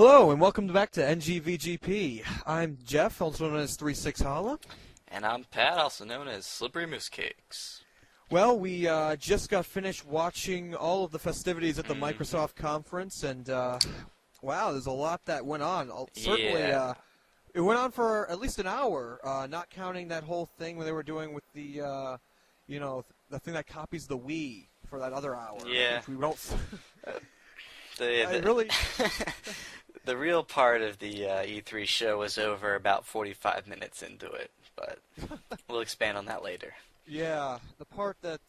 Hello, and welcome back to NGVGP. I'm Jeff, also known as 36 Holla. And I'm Pat, also known as Slippery Moose Cakes. Well, we just got finished watching all of the festivities at the Microsoft conference, and wow, there's a lot that went on. Certainly, it went on for at least an hour, not counting that whole thing where they were doing with the, the thing that copies the Wii for that other hour. Yeah. Which we don't. The real part of the E3 show was over about 45 minutes into it, but we'll expand on that later. Yeah, the part that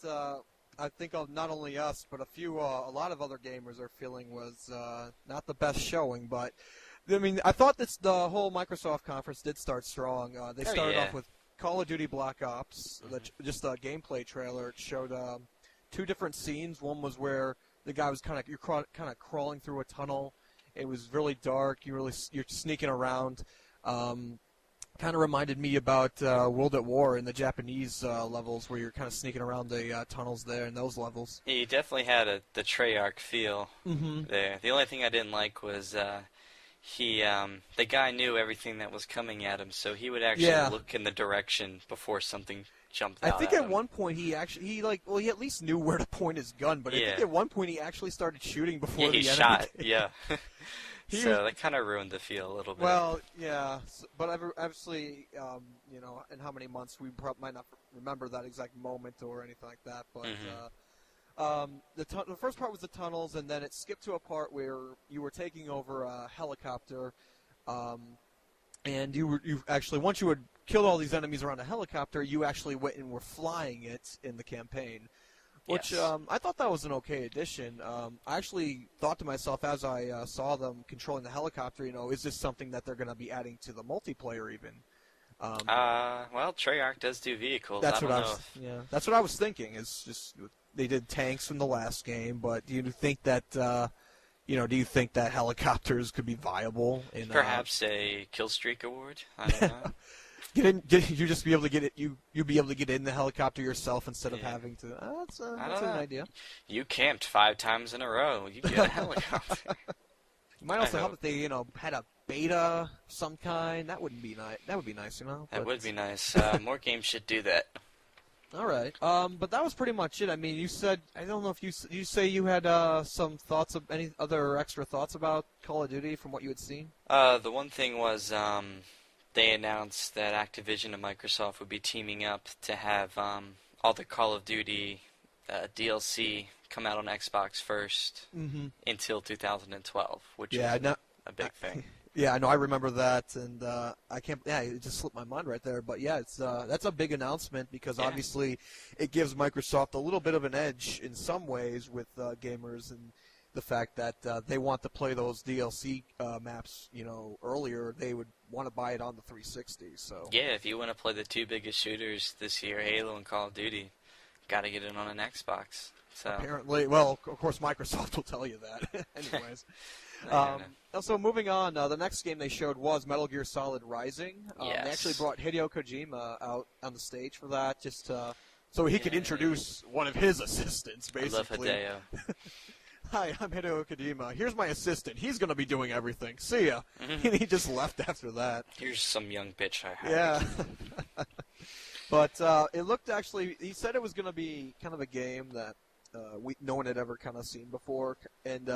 I think of not only us, but a lot of other gamers are feeling was not the best showing. But I mean, I thought the whole Microsoft conference did start strong. They started off with Call of Duty Black Ops, just a gameplay trailer. It showed two different scenes. One was where the guy was you're crawling through a tunnel. It was really dark. You're sneaking around. Kind of reminded me about World at War in the Japanese levels, where you're kind of sneaking around the tunnels there in those levels. Yeah, you definitely had the Treyarch feel there. The only thing I didn't like was the guy knew everything that was coming at him, so he would actually look in the direction before something jumped out. I think at one point he at least knew where to point his gun, but I think at one point he actually started shooting before the enemy shot. did. Yeah. So that kind of ruined the feel a little bit. Well, yeah, but obviously, in how many months we might not remember that exact moment or anything like that. But the first part was the tunnels, and then it skipped to a part where you were taking over a helicopter, and you actually, once you had killed all these enemies around a helicopter, you actually went and were flying it in the campaign. Which I thought that was an okay addition. I actually thought to myself as I saw them controlling the helicopter, is this something that they're going to be adding to the multiplayer even? Well, Treyarch does do vehicles. That's what I was thinking. Is just they did tanks in the last game, but do you think that helicopters could be viable in perhaps a kill streak award? I don't know. You just be able to get it. You be able to get in the helicopter yourself instead of having to. That's an idea. You camped 5 times in a row. You get a helicopter. It might also help if they had a beta of some kind. That would be nice. That would be nice, That would be nice. More games should do that. All right. But that was pretty much it. I mean, you said, I don't know if you say you had some thoughts of any other extra thoughts about Call of Duty from what you had seen. The one thing was. They announced that Activision and Microsoft would be teaming up to have all the Call of Duty DLC come out on Xbox first until 2012, which is a big thing. Yeah, I know. I remember that, and I can't. Yeah, it just slipped my mind right there. But yeah, that's a big announcement because obviously it gives Microsoft a little bit of an edge in some ways with gamers and the fact that they want to play those DLC maps, earlier. They would want to buy it on the 360. So yeah, if you want to play the 2 biggest shooters this year, Halo and Call of Duty, got to get it on an Xbox. So apparently, well, of course, Microsoft will tell you that. Anyways, also moving on, the next game they showed was Metal Gear Solid Rising. They actually brought Hideo Kojima out on the stage for that, just so he could introduce one of his assistants, basically. I love Hideo. Hi, I'm Hideo Kojima. Here's my assistant. He's going to be doing everything. See ya. And he just left after that. Here's some young bitch I hired. Yeah. But it looked actually, he said it was going to be kind of a game that no one had ever kind of seen before. And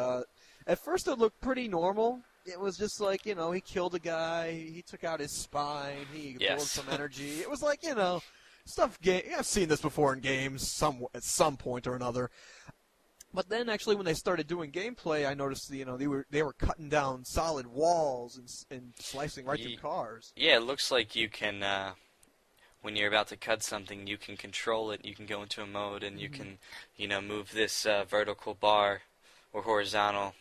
at first it looked pretty normal. It was just like, he killed a guy. He took out his spine. He absorbed some energy. It was like, stuff. I've seen this before in games at some point or another. But then, actually, when they started doing gameplay, I noticed they were cutting down solid walls and slicing right through cars. Yeah, it looks like you can, when you're about to cut something, you can control it. You can go into a mode, and you can, move this vertical bar or horizontal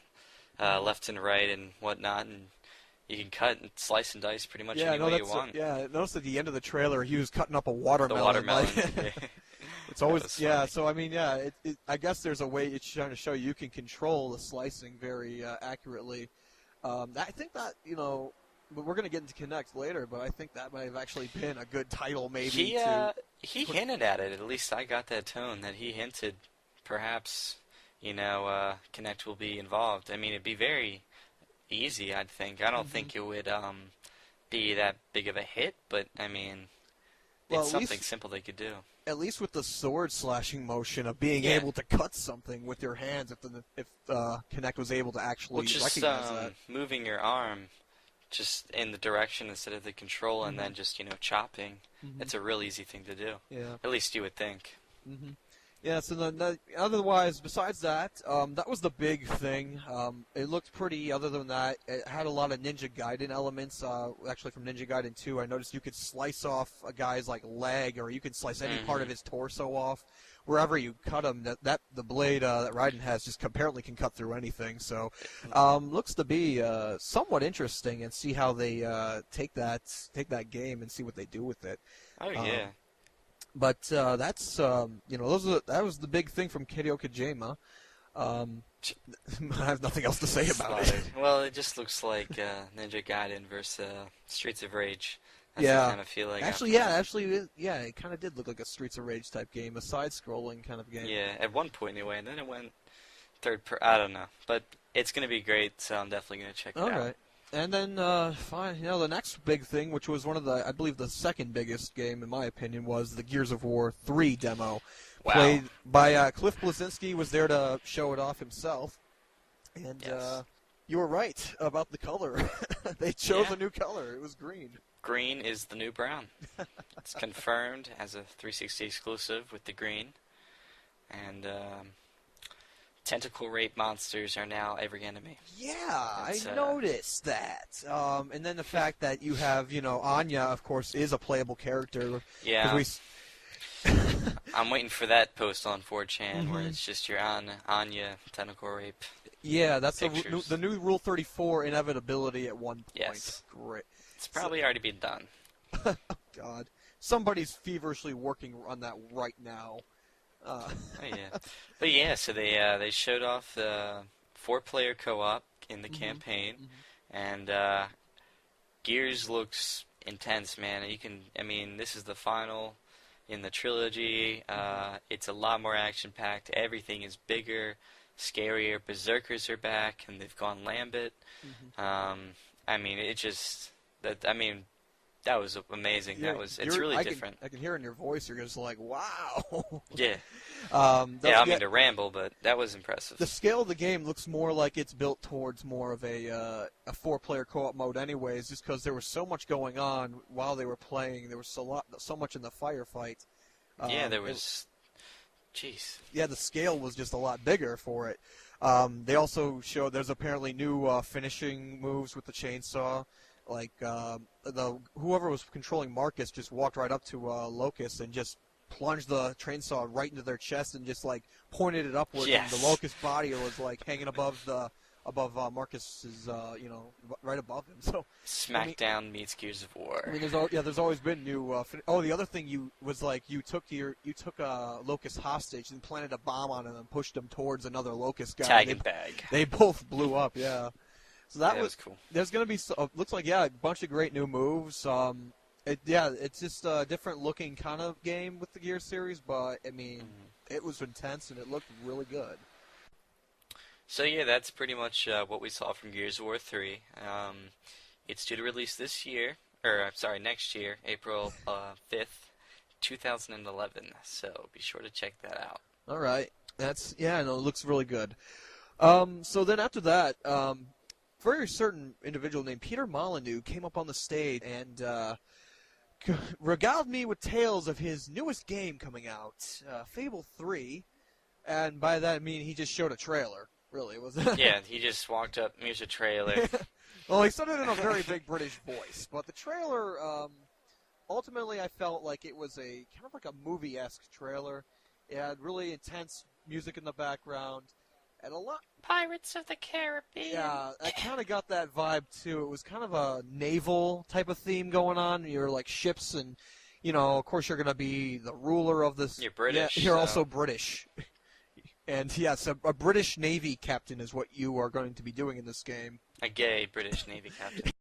left and right and whatnot, and you can cut and slice and dice pretty much any way you want. I noticed at the end of the trailer, he was cutting up a watermelon. The watermelon. It's always So I mean, I guess there's a way it's trying to show you can control the slicing very accurately. I think that we're going to get into Kinect later, but I think that might have actually been a good title, maybe. He hinted at it. At least I got that tone that he hinted, perhaps Kinect will be involved. I mean, it'd be very easy, I'd think. I don't think it would be that big of a hit, but I mean, Well, it's something simple they could do. at least with the sword slashing motion of being able to cut something with your hands, if Kinect was able to actually recognize that. Moving your arm just in the direction instead of the control, and then just chopping. It's a real easy thing to do. Yeah. At least you would think. Yeah, so otherwise, besides that, that was the big thing. It looked pretty, other than that. It had a lot of Ninja Gaiden elements, actually from Ninja Gaiden 2. I noticed you could slice off a guy's leg, or you could slice any part of his torso off. Wherever you cut him, the blade that Raiden has just apparently can cut through anything. So, looks to be somewhat interesting, and see how they take that game and see what they do with it. Oh yeah. But that's that was the big thing from Hideo Kojima. I have nothing else to say about it. Well, it just looks like Ninja Gaiden versus Streets of Rage. That's Yeah. the kind of feeling. It kind of did look like a Streets of Rage type game, a side-scrolling kind of game. Yeah, at one point anyway, and then it went I don't know, but it's gonna be great, so I'm definitely gonna check it out. All right. And then, fine, the next big thing, which was one of I believe the second biggest game, in my opinion, was the Gears of War 3 demo. Wow. Played by Cliff Bleszinski, was there to show it off himself. And Yes. you were right about the color. They chose a new color. It was green. Green is the new brown. It's confirmed as a 360 exclusive with the green. And tentacle rape monsters are now every enemy. Yeah, I noticed that. And then the fact that you have, Anya, of course, is a playable character. Yeah. I'm waiting for that post on 4chan where it's just your Anya tentacle rape. Yeah, that's pictures. the new Rule 34 inevitability at one point. Yes. Great. It's probably already been done. Oh, God. Somebody's feverishly working on that right now. Oh, yeah. But yeah, so they showed off the 4-player co-op in the campaign, and Gears looks intense, man. This is the final in the trilogy. It's a lot more action-packed. Everything is bigger, scarier. Berserkers are back, and they've gone Lambit. That was amazing. It's really different. I can hear in your voice, you're just like, wow. Yeah. To ramble, but that was impressive. The scale of the game looks more like it's built towards more of a 4-player co-op mode anyways, just because there was so much going on while they were playing. There was so much in the firefight. There was... Jeez. Yeah, the scale was just a lot bigger for it. They also showed there's apparently new finishing moves with the chainsaw. Like, whoever was controlling Marcus just walked right up to Locust and just plunged the chainsaw right into their chest and just, pointed it upward. Yes. And the Locust body was, hanging above Marcus's, right above him. So Smackdown meets Gears of War. There's always been new. The other thing you took Locust hostage and planted a bomb on him and pushed him towards another Locust guy. Tag and bag. They both blew up. Yeah. So that was cool. There's going to be looks like a bunch of great new moves. It's just a different looking kind of game with the Gears series, but it was intense and it looked really good. So yeah, that's pretty much what we saw from Gears of War 3. It's due to release next year, April 5th, 2011. So be sure to check that out. All right, it looks really good. So then after that, very certain individual named Peter Molyneux came up on the stage and regaled me with tales of his newest game coming out, Fable III, and by that I mean he just showed a trailer. Really, was it? Yeah, he just walked up. Here's a trailer. Well, he said it in a very big British voice, but the trailer, ultimately, I felt like it was a kind of like a movie-esque trailer. It had really intense music in the background, and a lot. Pirates of the Caribbean. Yeah, I kind of got that vibe too. It was kind of a naval type of theme going on. You're like ships, and of course, you're going to be the ruler of this. You're British. Yeah, you're also British. And yes, a British Navy captain is what you are going to be doing in this game. A gay British Navy captain.